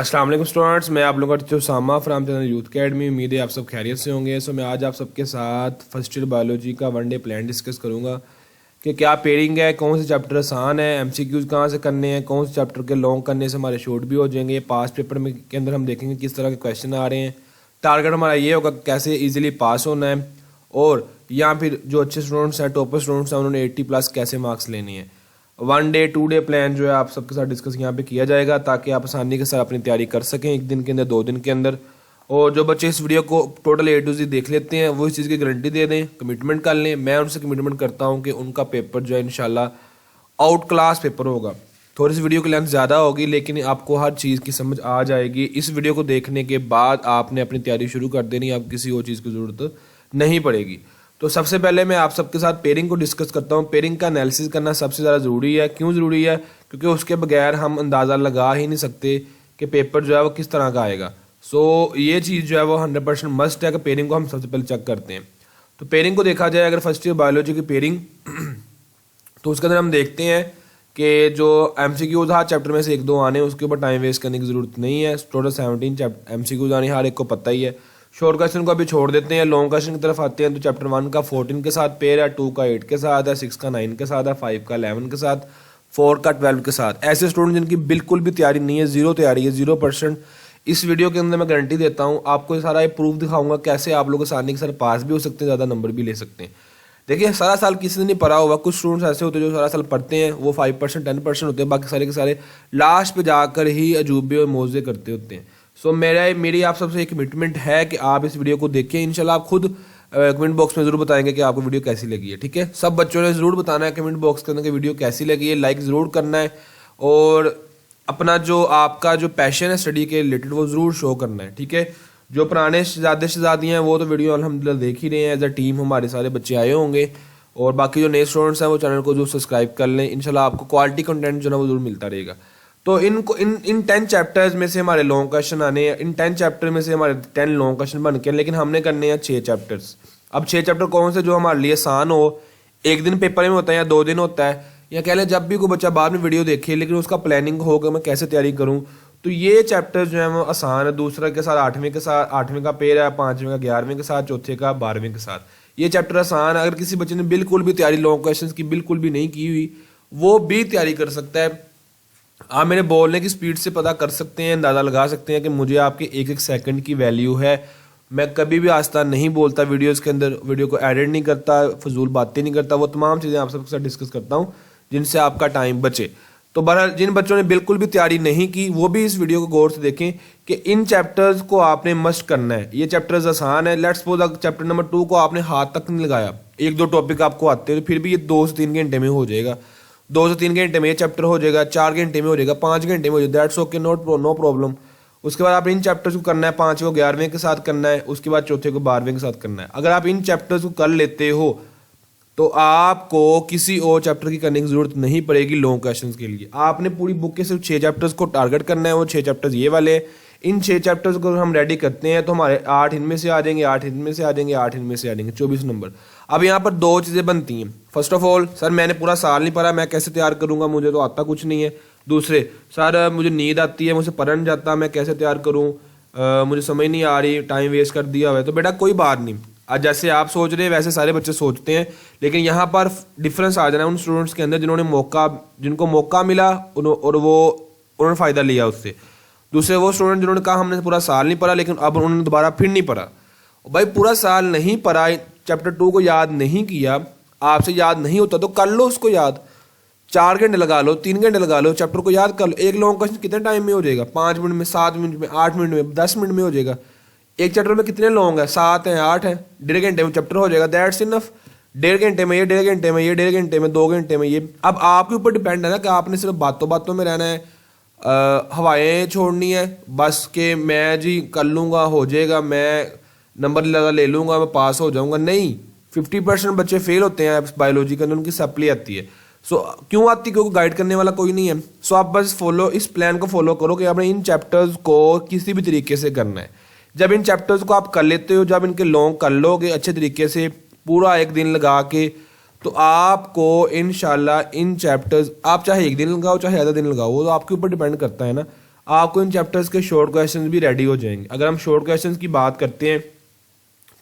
अस्सलाम वालेकुम स्टूडेंट्स, मैं आप लोगों का teacher Usama from channel Youth Academy. उम्मीद है आप सब खैरियत से होंगे। सो मैं आज आप सबके साथ फर्स्ट ईयर बायोलॉजी का वन डे प्लान डिस्कस करूंगा कि क्या पेयरिंग है, कौन से चैप्टर आसान है, एमसीक्यूज कहाँ से करने हैं, कौन से चैप्टर के लॉन्ग करने से हमारे शॉर्ट भी हो जाएंगे। पास पेपर में के अंदर हम देखेंगे किस तरह के क्वेश्चन आ रहे हैं। टारगेट हमारा ये होगा कैसे ईजिली पास होना है, और या फिर जो अच्छे स्टूडेंट्स हैं, टॉपर स्टूडेंट्स हैं, उन्होंने 80+ कैसे मार्क्स लेने हैं। वन डे 2 डे प्लान जो है आप सबके साथ डिस्कस यहाँ पे किया जाएगा ताकि आप आसानी के साथ अपनी तैयारी कर सकें एक दिन के अंदर, 2 दिन के अंदर। और जो बच्चे इस वीडियो को टोटल A to Z देख लेते हैं वो इस चीज़ की गारंटी दे दें, कमिटमेंट कर लें। मैं उनसे कमिटमेंट करता हूँ कि उनका पेपर जो है इंशाल्लाह आउट क्लास पेपर होगा। थोड़ी सी वीडियो की लेंथ ज़्यादा होगी लेकिन आपको हर चीज़ की समझ आ जाएगी। इस वीडियो को देखने के बाद आपने अपनी तैयारी शुरू कर देनी, आप किसी और चीज़ की ज़रूरत नहीं पड़ेगी। तो सबसे पहले मैं आप सबके साथ पेयरिंग को डिस्कस करता हूँ। पेयरिंग का एनालिसिस करना सबसे ज़्यादा ज़रूरी है। क्यों ज़रूरी है? क्योंकि उसके बगैर हम अंदाज़ा लगा ही नहीं सकते कि पेपर जो है वो किस तरह का आएगा। सो ये चीज़ जो है वो 100% मस्ट है कि पेयरिंग को हम सबसे पहले चेक करते हैं। तो पेयरिंग को देखा जाए, अगर फर्स्ट ईयर बायोलॉजी की पेयरिंग तो उसके अंदर हम देखते हैं कि जो MCQs हर चैप्टर में से 1-2 आने, उसके ऊपर टाइम वेस्ट करने की ज़रूरत नहीं है। टोटल 17 MCQs आने, हर एक को पता ही है। शॉर्ट क्वेश्चन को अभी छोड़ देते हैं, लॉन्ग क्वेश्चन की तरफ आते हैं। तो चैप्टर 1 का 14 के साथ पेयर है, 2 का 8 के साथ है, 6 का 9 के साथ है, 5 का 11 के साथ, 4 का 12 के साथ। ऐसे स्टूडेंट जिनकी बिल्कुल भी तैयारी नहीं है, जीरो तैयारी है, 0%, इस वीडियो के अंदर मैं गारंटी देता हूँ आपको सारा प्रूफ दिखाऊंगा कैसे आप लोग आसानी के साथ पास भी हो सकते हैं, ज़्यादा नंबर भी ले सकते हैं। देखिए, सारा साल किसी ने नहीं पढ़ा होगा। कुछ स्टूडेंट्स ऐसे होते हैं जो सारा साल पढ़ते हैं, वो 5% 10% होते हैं, बाकी सारे के सारे लास्ट पे जाकर ही अजूबे और मौजे करते होते हैं। सो मेरी आप सबसे एक कमिटमेंट है कि आप इस वीडियो को देखिए। इंशाल्लाह आप खुद कमेंट बॉक्स में ज़रूर बताएंगे कि आपको वीडियो कैसी लगी है। ठीक है, सब बच्चों ने ज़रूर बताना है कमेंट बॉक्स के अंदर कि वीडियो कैसी लगी है, लाइक ज़रूर करना है, और अपना जो आपका जो पैशन है स्टडी के रिलेटेड वो ज़रूर शो करना है। ठीक है, जो पुराने शहजादी हैं वो तो वीडियो अल्हम्दुलिल्लाह देख ही रहे हैं। एज अ टीम हमारे सारे बच्चे आए होंगे, और बाकी जो नए स्टूडेंट्स हैं वो चैनल को जो सब्सक्राइब कर लें। इंशाल्लाह आपको क्वालिटी कंटेंट जो है वो जरूर मिलता रहेगा। तो इन 10 चैप्टर्स में से हमारे लॉन्ग क्वेश्चन आने हैं। इन 10 चैप्टर में से हमारे 10 लॉन्ग क्वेश्चन बन के, लेकिन हमने करने हैं 6 चैप्टर्स। अब 6 चैप्टर कौन से जो हमारे लिए आसान हो, एक दिन पेपर में होता है या 2 दिन होता है, या कह लें जब भी कोई बच्चा बाद में वीडियो देखे लेकिन उसका प्लानिंग हो कि मैं कैसे तैयारी करूँ, तो ये चैप्टर जो है वो आसान है। दूसरा के साथ 8वें के साथ 8वें का पेयर है, 5वें का 11वें के साथ, चौथे का 12वें के साथ। ये चैप्टर आसान है। अगर किसी बच्चे ने बिल्कुल भी तैयारी लॉन्ग क्वेश्चन की बिल्कुल भी नहीं की हुई, वो भी तैयारी कर सकता है। आप मेरे बोलने की स्पीड से पता कर सकते हैं, अंदाज़ा लगा सकते हैं कि मुझे आपके एक सेकंड की वैल्यू है। मैं कभी भी आस्ता नहीं बोलता वीडियोस के अंदर, वीडियो को एडिट नहीं करता, फजूल बातें नहीं करता। वो तमाम चीज़ें आप सबके साथ डिस्कस करता हूँ जिनसे आपका टाइम बचे। तो बहरहाल जिन बच्चों ने बिल्कुल भी तैयारी नहीं की वो भी इस वीडियो को गौर से देखें कि इन चैप्टर्स को आपने मस्ट करना है। ये चैप्टर्स आसान है। लेट्स सपोज चैप्टर नंबर 2 को आपने हाथ तक नहीं लगाया, 1-2 टॉपिक आपको आते हैं, तो फिर भी ये 2 से 3 घंटे में हो जाएगा। 2 से 3 घंटे में ये चैप्टर हो जाएगा, 4 घंटे में हो जाएगा, 5 घंटे में हो जाएगा। That's okay, no problem. उसके बाद आप इन चैप्टर्स को करना है, 5 को 11वें के साथ करना है, उसके बाद चौथे को 12वें के साथ करना है। अगर आप इन चैप्टर्स को कर लेते हो तो आपको किसी और चैप्टर की करने की जरूरत नहीं पड़ेगी लॉन्ग क्वेश्चंस के लिए। आपने पूरी बुक के सिर्फ 6 चैप्टर्स को टारगेट करना है। वो 6 चैप्टर्स ये वाले। इन 6 चैप्टर्स को हम रेडी करते हैं तो हमारे 8 इनमें से आ जाएंगे, 8 इनमें से आ जाएंगे, 8 इनमें से आ जाएंगे, 24 नंबर। अब यहाँ पर 2 चीज़ें बनती हैं। फर्स्ट ऑफ ऑल, सर मैंने पूरा साल नहीं पढ़ा, मैं कैसे तैयार करूँगा, मुझे तो आता कुछ नहीं है। दूसरे, सर मुझे नींद आती है, मुझे पढ़ नहीं जाता, मैं कैसे तैयार करूँ, मुझे समझ नहीं आ रही, टाइम वेस्ट कर दिया हुआ है। तो बेटा कोई बात नहीं, आज जैसे आप सोच रहे हैं वैसे सारे बच्चे सोचते हैं, लेकिन यहाँ पर डिफरेंस आ जाना है उन स्टूडेंट्स के अंदर जिनको मौका मिला और वो उन्होंने फ़ायदा लिया उससे। दूसरे वो स्टूडेंट जिन्होंने कहा हमने पूरा साल नहीं पढ़ा लेकिन अब उन्होंने दोबारा फिर नहीं पढ़ा। भाई पूरा साल नहीं पढ़ा, चैप्टर 2 को याद नहीं किया, आपसे याद नहीं होता तो कर लो उसको याद। 4 घंटे लगा लो, 3 घंटे लगा लो, चैप्टर को याद कर लो। एक लॉन्ग क्वेश्चन कितने टाइम में हो जाएगा? 5 मिनट में, 7 मिनट में, 8 मिनट में, 10 मिनट में हो जाएगा। एक चैप्टर में कितने लॉन्ग है? 7 हैं, 8 हैं, 1.5 घंटे में चैप्टर हो जाएगा। That's enough. 1.5 घंटे में ये, 1.5 घंटे में ये, 1.5 घंटे में, 2 घंटे में ये। अब आपके ऊपर डिपेंड है ना कि आपने सिर्फ बातों में रहना है, हवाएं छोड़नी है बस कि मैं जी कर लूँगा, हो जाएगा, मैं नंबर ले लूँगा, मैं पास हो जाऊँगा। नहीं, 50% बच्चे फेल होते हैं बायोलॉजी के अंदर, उनकी सप्ली आती है। सो क्यों आती? क्योंकि गाइड करने वाला कोई नहीं है। सो आप बस इस प्लान को फॉलो करो कि आपने इन चैप्टर्स को किसी भी तरीके से करना है। जब इन चैप्टर्स को आप कर लेते हो, जब इनके लॉन्ग कर लोगे अच्छे तरीके से पूरा एक दिन लगा के, तो आपको इंशाल्लाह इन चैप्टर्स, आप चाहे एक दिन लगाओ चाहे आधा दिन लगाओ, वो तो आपके ऊपर डिपेंड करता है ना। आपको इन चैप्टर्स के शॉर्ट क्वेश्चंस भी रेडी हो जाएंगे। अगर हम शॉर्ट क्वेश्चंस की बात करते हैं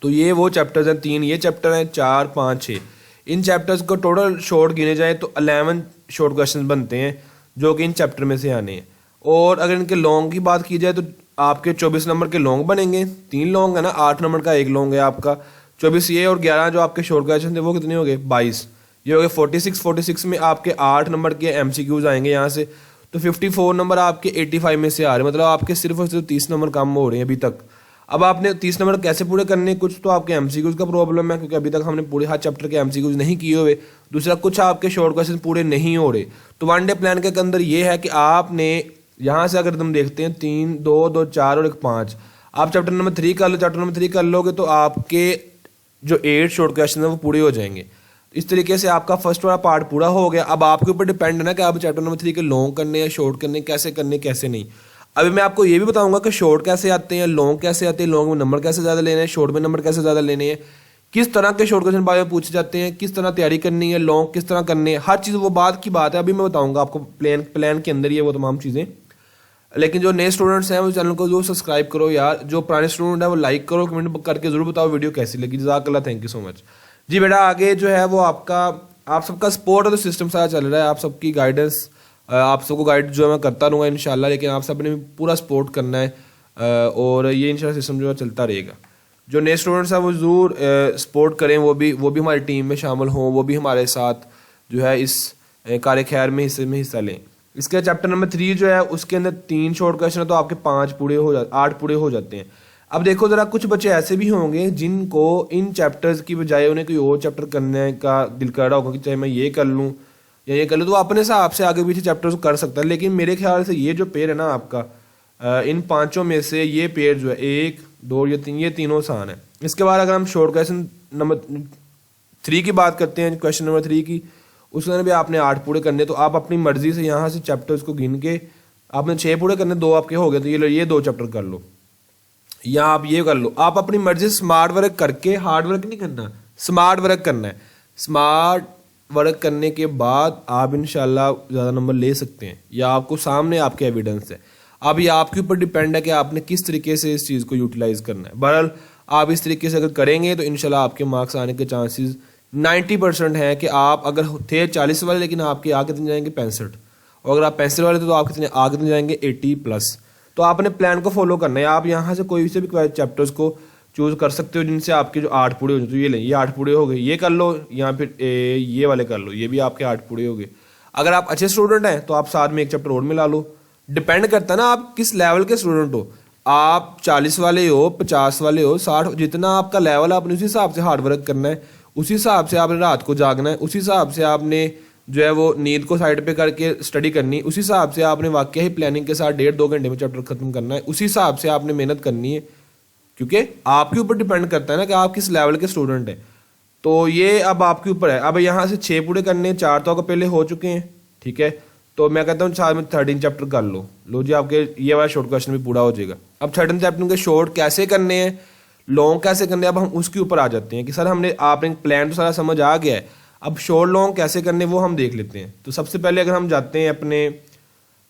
तो ये वो चैप्टर्स हैं, 3 ये चैप्टर हैं, 4 5 6, इन चैप्टर्स को टोटल शॉर्ट गिने जाए तो 11 शॉर्ट क्वेश्चन बनते हैं जो कि इन चैप्टर में से आने हैं। और अगर इनके लॉन्ग की बात की जाए तो आपके 24 नंबर के लॉन्ग बनेंगे, 3 लॉन्ग है ना, 8 नंबर का 1 लॉन्ग है आपका, 24 ये और 11 जो आपके शॉर्ट क्वेश्चन थे वो कितने हो गए 22, ये हो गए 46 में आपके 8 नंबर के MCQs आएंगे यहाँ से, तो 54 नंबर आपके 85 में से आ रहे हैं, मतलब आपके सिर्फ और सिर्फ 30 नंबर कम हो रहे हैं अभी तक। अब आपने 30 नंबर कैसे पूरे करने, कुछ तो आपके MCQs का प्रॉब्लम है क्योंकि अभी तक हमने पूरे हर चैप्टर के MCQs नहीं किए हुए, दूसरा कुछ आपके शॉर्ट क्वेश्चन पूरे नहीं हो रहे। तो 1 डे प्लान के अंदर ये है कि आपने यहाँ से अगर तुम देखते हैं 3 2 2 4 और 1 5, आप चैप्टर नंबर 3 कर लो, चैप्टर नंबर 3 कर लोगे तो आपके जो 8 शॉर्ट क्वेश्चन है वो पूरे हो जाएंगे। इस तरीके से आपका फर्स्ट वाला पार्ट पूरा हो गया। अब आपके ऊपर डिपेंड है ना कि आप चैप्टर नंबर 3 के लॉन्ग करने हैं, शॉर्ट करने, कैसे नहीं। अभी मैं आपको ये भी बताऊंगा कि शॉर्ट कैसे आते हैं, लॉन्ग कैसे आते हैं, लॉन्ग में नंबर कैसे ज़्यादा लेने हैं, शॉर्ट में नंबर कैसे ज़्यादा लेने हैं, किस तरह के शॉर्ट क्वेश्चन बारे में पूछे जाते हैं, किस तरह तैयारी करनी है, लॉन्ग किस तरह करने हैं, हर चीज़ वो बात की बात है। अभी मैं बताऊंगा आपको प्लान के अंदर ही है वो तमाम चीज़ें। लेकिन जो नए स्टूडेंट्स हैं वो चैनल को जो सब्सक्राइब करो यार, जो पुराने स्टूडेंट है वो लाइक करो, कमेंट करके जरूर बताओ वीडियो कैसी लगी। जज़ाकल्लाह, थैंक यू सो मच। जी बेटा, आगे जो है वो आप सबका सपोर्ट और सिस्टम सारा चल रहा है, आप सबकी गाइडेंस, आप सबको गाइड जो है मैं करता रहूँगा इंशाल्लाह, लेकिन आप सब ने पूरा सपोर्ट करना है और ये इंशाल्लाह सिस्टम जो है चलता रहेगा। जो नए स्टूडेंट्स हैं वो ज़रूर सपोर्ट करें, वो भी हमारी टीम में शामिल हों, वो भी हमारे साथ जो है इस कार्य खैर में हिस्सा लें। इसके चैप्टर नंबर 3 जो है उसके अंदर 3 शॉर्ट क्वेश्चन है तो आपके 8 पूरे हो जाते हैं। अब देखो ज़रा, कुछ बच्चे ऐसे भी होंगे जिनको इन चैप्टर्स की बजाय उन्हें कोई और चैप्टर करने का दिल कर रहा होगा कि चाहे मैं ये कर लूँ या ये कर लूँ, तो अपने हिसाब से आगे पीछे चैप्टर्स कर सकता है। लेकिन मेरे ख्याल से ये जो पेयर है ना आपका, इन 5 में से ये पेयर जो है 1 2 या 3, ये तीनों आसान है। इसके बाद अगर हम शॉर्ट क्वेश्चन नंबर 3 की बात करते हैं, क्वेश्चन नंबर 3 की, उसके अंदर भी आपने 8 पूरे करने, तो आप अपनी मर्जी से यहाँ से चैप्टर्स को गिन के आपने 6 पूरे करने, 2 आपके हो गए, तो ये 2 चैप्टर कर लो या आप ये कर लो। आप अपनी मर्जी से स्मार्ट वर्क करके, हार्ड वर्क नहीं करना, स्मार्ट वर्क करना है। स्मार्ट वर्क करने के बाद आप इंशाल्लाह ज़्यादा नंबर ले सकते हैं, या आपको सामने आपके एविडेंस है। अब ये आपके ऊपर डिपेंड है कि आपने किस तरीके से इस चीज़ को यूटिलाइज करना है। बहरहाल आप इस तरीके से अगर करेंगे तो इंशाल्लाह आपके मार्क्स आने के चांसेस 90% है कि आप अगर थे 40 वाले लेकिन आपके आगे कितने जाएंगे 65, और अगर आप 65 वाले थे तो आप कितने आगे कितने जाएंगे 80+। तो आपने प्लान को फॉलो करना है। आप यहाँ से कोई से भी चैप्टर्स को चूज कर सकते हो जिनसे आपके जो 8 पूरे हो जाए, तो ये लें, ये 8 पूरे हो गए, ये कर लो, या फिर ये वाले कर लो, ये भी आपके 8 पूरे हो गए। अगर आप अच्छे स्टूडेंट हैं तो आप साथ में एक चैप्टर और मिला लो। डिपेंड करता है ना आप किस लेवल के स्टूडेंट हो, आप 40 वाले हो, 50 वाले हो, 60, जितना आपका लेवल है आपने उसी हिसाब से हार्ड वर्क करना है, उसी हिसाब से आपने रात को जागना है, उसी हिसाब से आपने जो है वो नींद को साइड पे करके स्टडी करनी, उसी हिसाब से आपने वाकई ही प्लानिंग के साथ 1.5-2 घंटे में चैप्टर खत्म करना है, उसी हिसाब से आपने मेहनत करनी है, क्योंकि आपके ऊपर डिपेंड करता है ना कि आप किस लेवल के स्टूडेंट हैं। तो ये अब आपके ऊपर है। अब यहाँ से 6 पूरे करने, 4 तो पहले हो चुके हैं, ठीक है, तो मैं कहता हूँ 4 में 13 चैप्टर कर लो जी, आपके ये वाला शॉर्ट क्वेश्चन भी पूरा हो जाएगा। अब 13 चैप्टर के शॉर्ट कैसे करने हैं, लॉन्ग कैसे करने हैं, अब हम उसके ऊपर आ जाते हैं कि सर आपने प्लान तो सारा समझ आ गया है, अब शॉर्ट लॉन्ग कैसे करने वो हम देख लेते हैं। तो सबसे पहले अगर हम जाते हैं अपने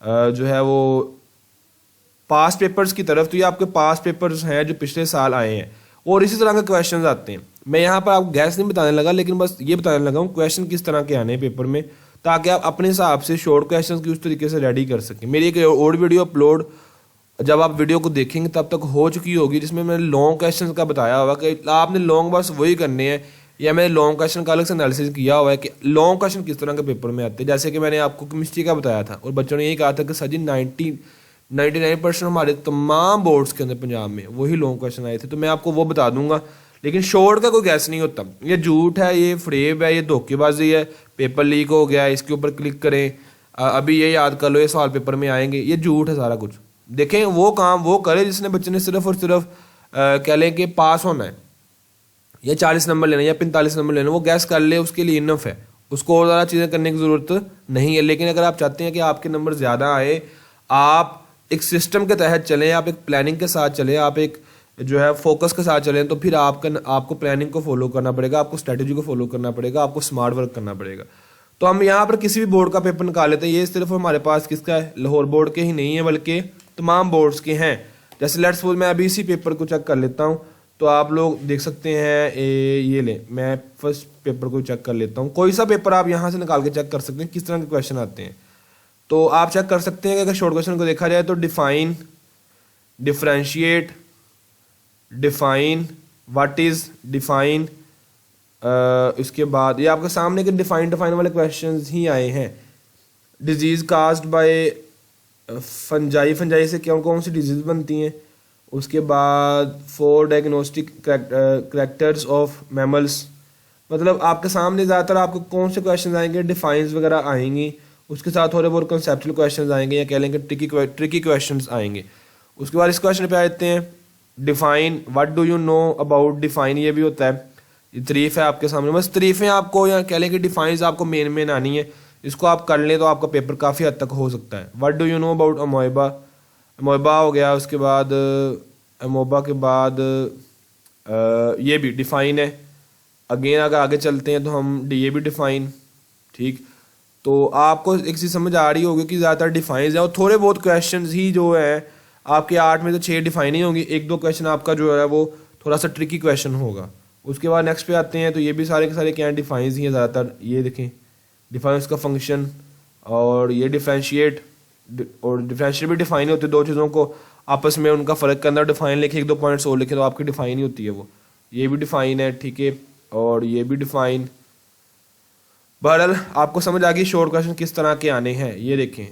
जो है वो पास्ट पेपर्स की तरफ, तो ये आपके पास्ट पेपर्स हैं जो पिछले साल आए हैं और इसी तरह के क्वेश्चंस आते हैं। मैं यहाँ पर आपको गैस नहीं बताने लगा, लेकिन बस ये बताने लगा हूँ क्वेश्चन किस तरह के आने हैं पेपर में, ताकि आप अपने हिसाब से शॉर्ट क्वेश्चन की उस तरीके से रेडी कर सकें। मेरी एक और वीडियो अपलोड जब आप वीडियो को देखेंगे तब तक हो चुकी होगी, जिसमें मैंने लॉन्ग क्वेश्चन का बताया होगा कि आपने लॉन्ग बस वही करने हैं, या मैंने लॉन्ग क्वेश्चन का अलग से एनालिसिस किया हुआ है कि लॉन्ग क्वेश्चन किस तरह के पेपर में आते हैं। जैसे कि मैंने आपको केमिस्ट्री का बताया था और बच्चों ने यही कहा था कि सर जी 99% हमारे तमाम बोर्ड्स के अंदर पंजाब में वही लॉन्ग क्वेश्चन आए थे, तो मैं आपको वो बता दूंगा। लेकिन शॉर्ट का कोई गैस नहीं होता, ये झूठ है, ये फ्रेब है, ये धोखेबाजी है, पेपर लीक हो गया, इसके ऊपर क्लिक करें, अभी ये याद कर लो, ये सवाल पेपर में आएंगे, ये झूठ है सारा कुछ। देखें वो काम वो करे जिसने बच्चे ने सिर्फ और सिर्फ कह लें कि पास होना है, या 40 नंबर लेना या 45 नंबर लेना, वो गैस कर ले, उसके लिए इनफ है, उसको और ज़्यादा चीज़ें करने की ज़रूरत नहीं है। लेकिन अगर आप चाहते हैं कि आपके नंबर ज़्यादा आए, आप एक सिस्टम के तहत चलें, आप एक प्लानिंग के साथ चलें, आप एक जो है फोकस के साथ चलें, तो फिर आपको प्लानिंग को फॉलो करना पड़ेगा, आपको स्ट्रेटेजी को फॉलो करना पड़ेगा, आपको स्मार्ट वर्क करना पड़ेगा। तो हम यहाँ पर किसी भी बोर्ड का पेपर निकाल लेते हैं, ये सिर्फ हमारे पास किसका है, लाहौर बोर्ड के ही नहीं है बल्कि तमाम बोर्ड्स के हैं। जैसे लेट्स सपोज मैं अभी इसी पेपर को चेक कर लेता हूँ, तो आप लोग देख सकते हैं ये लें, मैं फर्स्ट पेपर को चेक कर लेता हूँ। कोई सा पेपर आप यहाँ से निकाल के चेक कर सकते हैं किस तरह के क्वेश्चन आते हैं। तो आप चेक कर सकते हैं कि अगर शॉर्ट क्वेश्चन को देखा जाए तो define, differentiate, define, what is, define, इसके बाद ये आपके सामने के डिफाइन वाले क्वेश्चंस ही आए हैं। Disease caused bye fungi, fungi से कौन कौन सी डिजीज़ बनती हैं। उसके बाद 4 डायग्नोस्टिक करैक्टर्स ऑफ मैमल्स, मतलब आपके सामने ज़्यादातर आपको कौन से क्वेश्चन आएंगे, डिफाइंस वगैरह आएंगी, उसके साथ थोड़े बहुत कंसेप्चुअल क्वेश्चन आएंगे या कह लेंगे ट्रिकी क्वेश्चन आएंगे। उसके बाद इस क्वेश्चन पे आते हैं define, what do you know about define, ये भी होता है। ये तारीफ है आपके सामने, बस तारीफें आपको या कह लें कि डिफाइंस आपको मेन आनी है। इसको आप कर लें तो आपका पेपर काफ़ी हद तक हो सकता है। What do you know about amoeba, amoeba हो गया। उसके बाद अमोबा के बाद ये भी डिफाइन है। अगेन अगर आगे चलते हैं तो हम ये भी डिफाइन, ठीक। तो आपको एक चीज़ समझ आ रही होगी कि ज़्यादातर डिफाइंस है और थोड़े बहुत क्वेश्चन ही जो है आपके 8 में से 6 डिफाइन ही होंगी, 1-2 क्वेश्चन आपका जो है वो थोड़ा सा ट्रिकी क्वेश्चन होगा। उसके बाद नेक्स्ट पे आते हैं तो ये भी सारे के सारे क्या डिफाइंस ही हैं ज़्यादातर। ये देखें डिफाइंस का फंक्शन, और ये डिफरेंशिएट, और डिफरेंशिएट भी डिफाइन होते हैं। 2 चीज़ों को आपस में उनका फ़र्क करना, डिफाइन लिखे, 1-2 पॉइंट्स और लिखे तो आपकी डिफाइन ही होती है वो। ये भी डिफाइन है, ठीक है, और ये भी डिफाइन। बहरहाल आपको समझ आ गई शॉर्ट क्वेश्चन किस तरह के आने हैं। ये देखें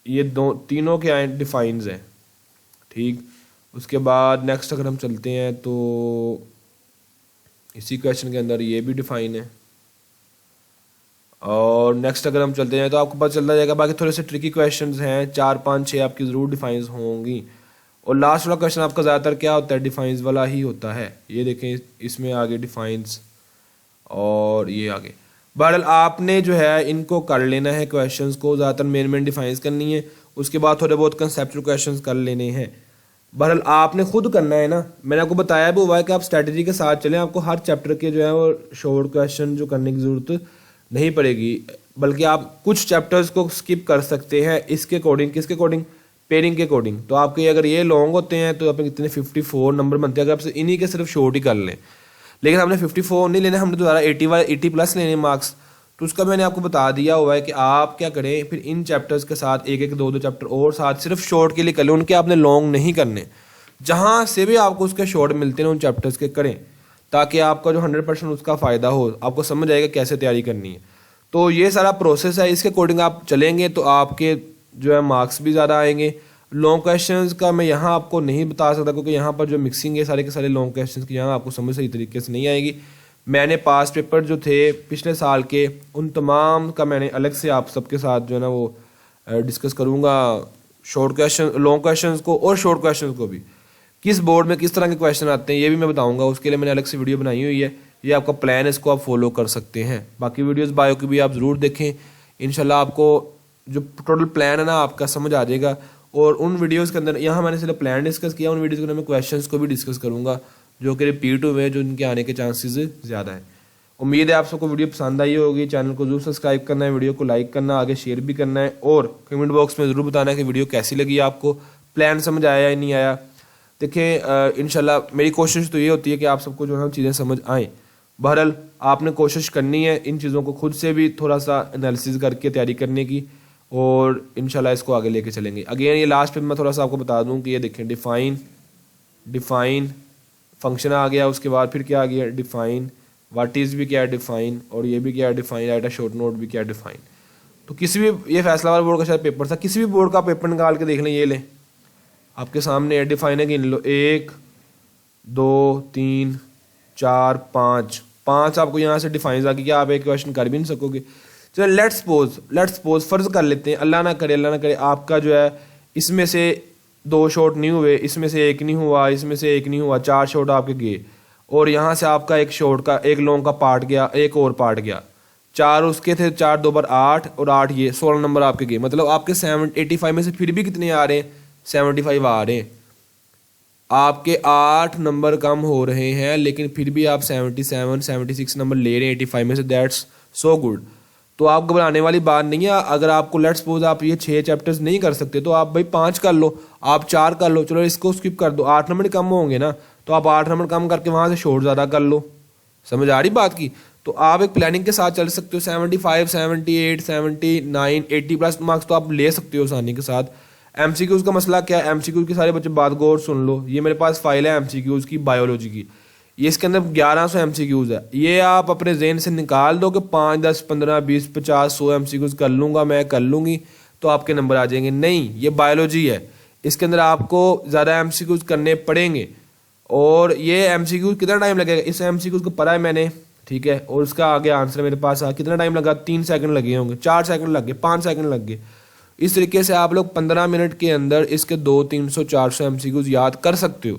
ये तीनों के आए डिफाइंस हैं, ठीक। उसके बाद नेक्स्ट अगर हम चलते हैं तो इसी क्वेश्चन के अंदर ये भी डिफाइन है, और नेक्स्ट अगर हम चलते हैं तो आपको पता चलता जाएगा। बाकी थोड़े से ट्रिकी क्वेश्चंस हैं, 4, 5, 6 आपकी ज़रूर डिफाइंस होंगी। और लास्ट वाला क्वेश्चन आपका ज़्यादातर क्या होता है, डिफाइंस वाला ही होता है। ये देखें इसमें आगे डिफाइंस और ये आगे। बहरहाल आपने जो है इनको कर लेना है क्वेश्चंस को, ज़्यादातर मेन डिफाइंस करनी है। उसके बाद थोड़े बहुत कंसेप्चुअल क्वेश्चंस कर लेने हैं। बहरहाल आपने खुद करना है ना, मैंने आपको बताया भी हुआ है कि आप स्ट्रैटेजी के साथ चलें। आपको हर चैप्टर के जो है वो शॉर्ट क्वेश्चन जो करने की ज़रूरत नहीं पड़ेगी, बल्कि आप कुछ चैप्टर्स को स्किप कर सकते हैं इसके अकॉर्डिंग। किसके अकॉर्डिंग, पेयरिंग के अकॉर्डिंग। तो आपके अगर ये लॉन्ग होते हैं तो आपके कितने 54 नंबर बनते हैं अगर आप इन्हीं के सिर्फ शॉर्ट ही कर लें। लेकिन हमने 54 नहीं लेने, हमने तो ज़्यादा 80+ लेने मार्क्स। तो उसका मैंने आपको बता दिया हुआ है कि आप क्या करें, फिर इन चैप्टर्स के साथ 1-1, 2-2 चैप्टर और साथ सिर्फ शॉर्ट के लिए कर लें, उनके आपने लॉन्ग नहीं करने। जहाँ से भी आपको उसके शॉर्ट मिलते हैं उन चैप्टर्स के करें, ताकि आपका जो 100% उसका फ़ायदा हो, आपको समझ आएगा कैसे तैयारी करनी है। तो ये सारा प्रोसेस है, इसके अकॉर्डिंग आप चलेंगे तो आपके जो है मार्क्स भी ज़्यादा आएंगे। लॉन्ग क्वेश्चंस का मैं यहाँ आपको नहीं बता सकता, क्योंकि यहाँ पर जो मिक्सिंग है सारे के सारे लॉन्ग क्वेश्चंस की, यहाँ आपको समझ सही तरीके से नहीं आएगी। मैंने पास पेपर जो थे पिछले साल के, उन तमाम का मैंने अलग से आप सबके साथ जो है ना वो डिस्कस करूँगा, शॉर्ट क्वेश्चन, लॉन्ग क्वेश्चन को और शॉर्ट क्वेश्चन को भी, किस बोर्ड में किस तरह के क्वेश्चन आते हैं ये भी मैं बताऊँगा। उसके लिए मैंने अलग से वीडियो बनाई हुई है, ये आपका प्लान है, इसको आप फॉलो कर सकते हैं। बाकी वीडियोस बायो की भी आप ज़रूर देखें, इंशाल्लाह आपको जो टोटल प्लान है ना आपका समझ आ जाएगा। और उन वीडियोस के अंदर, यहाँ मैंने सिर्फ प्लान डिस्कस किया, उन वीडियोस के अंदर मैं क्वेश्चंस को भी डिस्कस करूँगा जो कि रिपीट हुए हैं, जो इनके आने के चांसेस ज़्यादा है। उम्मीद है आप सबको वीडियो पसंद आई होगी। चैनल को जरूर सब्सक्राइब करना है, वीडियो को लाइक करना, आगे शेयर भी करना है, और कमेंट बॉक्स में ज़रूर बताना है कि वीडियो कैसी लगी, आपको प्लान समझ आया या नहीं आया। देखें इंशाल्लाह मेरी कोशिश तो ये होती है कि आप सबको जो है चीज़ें समझ आएँ। बहरहाल आपने कोशिश करनी है इन चीज़ों को खुद से भी थोड़ा सा एनालिसिस करके तैयारी करने की, और इंशाल्लाह इसको आगे लेके चलेंगे। अगेन ये लास्ट पे मैं थोड़ा सा आपको बता दूं कि ये देखें डिफाइन फंक्शन आ गया, उसके बाद फिर क्या आ गया डिफाइन, व्हाट इज़ भी क्या है डिफाइन, और ये भी क्या है define, right a short note भी क्या है डिफाइन। तो किसी भी, ये फैसलाबाद बोर्ड का शायद पेपर था, किसी भी बोर्ड का पेपर निकाल के देख लें, ये लें आपके सामने है, डिफाइन है, गिन लो 1 2 3 4 5 आपको यहाँ से डिफाइन आ गई, क्या आप एक क्वेश्चन कर भी नहीं सकोगे। चलो लेट्स सपोज फर्ज कर लेते हैं, अल्लाह ना करे आपका जो है इसमें से 2 शॉट नहीं हुए, इसमें से 1 नहीं हुआ, इसमें से 1 नहीं हुआ, 4 शॉट आपके गए, और यहाँ से आपका एक शॉट का, एक लॉन्ग का पार्ट गया, एक और पार्ट गया, 4 उसके थे, 4 2 बार 8 और 8 ये 16 नंबर आपके गए। मतलब आपके 85 में से फिर भी कितने आ रहे हैं, 75 आ रहे हैं। आपके 8 नंबर कम हो रहे हैं, लेकिन फिर भी आप 77 76 नंबर ले रहे हैं 85 में से, दैट्स सो गुड। तो आप घबराने वाली बात नहीं है। अगर आपको लेट्स सपोज आप ये 6 चैप्टर्स नहीं कर सकते तो आप भाई 5 कर लो, आप 4 कर लो, चलो इसको स्किप कर दो, 8 नंबर कम होंगे ना, तो आप 8 नंबर कम करके वहाँ से शॉर्ट ज़्यादा कर लो। समझ आ रही बात की? तो आप एक प्लानिंग के साथ चल सकते हो। 75, 78, 79, 80 प्लस मार्क्स तो आप ले सकते हो आसानी के साथ। एमसीक्यूज़ का मसला क्या है, एमसीक्यूज़ के सारे बच्चे बात गौर सुन लो। ये मेरे पास फाइल है एमसीक्यूज़ की, बायोलॉजी की, ये इसके अंदर 1100 एमसीक्यूज़ है। ये आप अपने जहन से निकाल दो कि 5, 10, 15, 20, 50, 100 एमसीक्यूज़ कर लूँगा मैं, कर लूँगी, तो आपके नंबर आ जाएंगे। नहीं, ये बायोलॉजी है, इसके अंदर आपको ज़्यादा एमसीक्यूज़ करने पड़ेंगे। और ये एमसीक्यूज़ कितना टाइम लगेगा, इस एमसीक्यूज़ को पढ़ा है मैंने, ठीक है, और उसका आगे आंसर मेरे पास आ, कितना टाइम लगा, 3 सेकंड लगे होंगे, 4 सेकंड लग गए, 5 सेकंड लग गए। इस तरीके से आप लोग 15 मिनट के अंदर इसके 200, 300, 400 एमसीक्यूज़ याद कर सकते हो।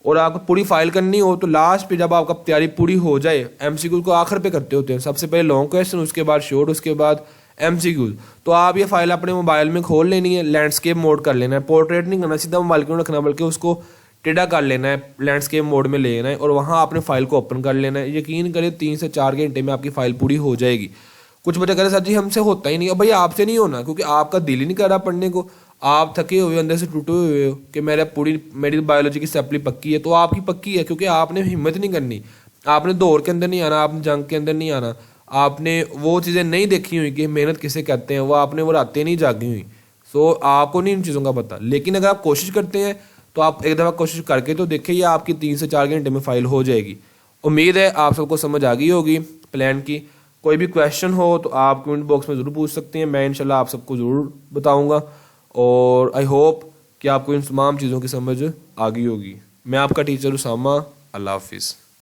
और आपको पूरी फाइल करनी हो तो लास्ट पे जब आपका तैयारी पूरी हो जाए, एमसीक्यूज़ को आखिर पे करते होते हैं, सबसे पहले लॉन्ग क्वेश्चन, उसके बाद शॉर्ट, उसके बाद एमसीक्यूज़। तो आप ये फाइल अपने मोबाइल में खोल लेनी है, लैंडस्केप मोड कर लेना है, पोर्ट्रेट नहीं करना, सीधा मोबाइल क्यों रखना, बल्कि उसको टेढ़ा कर लेना है, लैंडस्केप मोड में लेना है, और वहाँ आपने फाइल को ओपन कर लेना है। यकीन करें 3 से 4 घंटे में आपकी फाइल पूरी हो जाएगी। कुछ बच्चे कह रहे सर जी हमसे होता ही नहीं है, भाई आपसे नहीं होना, क्योंकि आपका दिल ही नहीं कर रहा पढ़ने को, आप थके हुए, अंदर से टूटे हुए हो कि मेरी बायोलॉजी की सप्ली पक्की है। तो आपकी पक्की है क्योंकि आपने हिम्मत नहीं करनी, आपने दौड़ के अंदर नहीं आना, आपने जंग के अंदर नहीं आना, आपने वो चीज़ें नहीं देखी हुई कि मेहनत किसे कहते हैं, वो आपने वो रातें नहीं जागी हुई। सो आपको नहीं इन चीज़ों का पता। लेकिन अगर आप कोशिश करते हैं तो आप एक दफ़ा कोशिश करके तो देखिए, आपकी 3 से 4 घंटे में फाइल हो जाएगी। उम्मीद है आप सबको समझ आ गई होगी प्लान की। कोई भी क्वेश्चन हो तो आप कमेंट बॉक्स में ज़रूर पूछ सकते हैं, मैं इंशाल्लाह आप सबको ज़रूर बताऊंगा। और आई होप कि आपको इन तमाम चीज़ों की समझ आ गई होगी। मैं आपका टीचर उसामा। अल्लाह हाफिज़।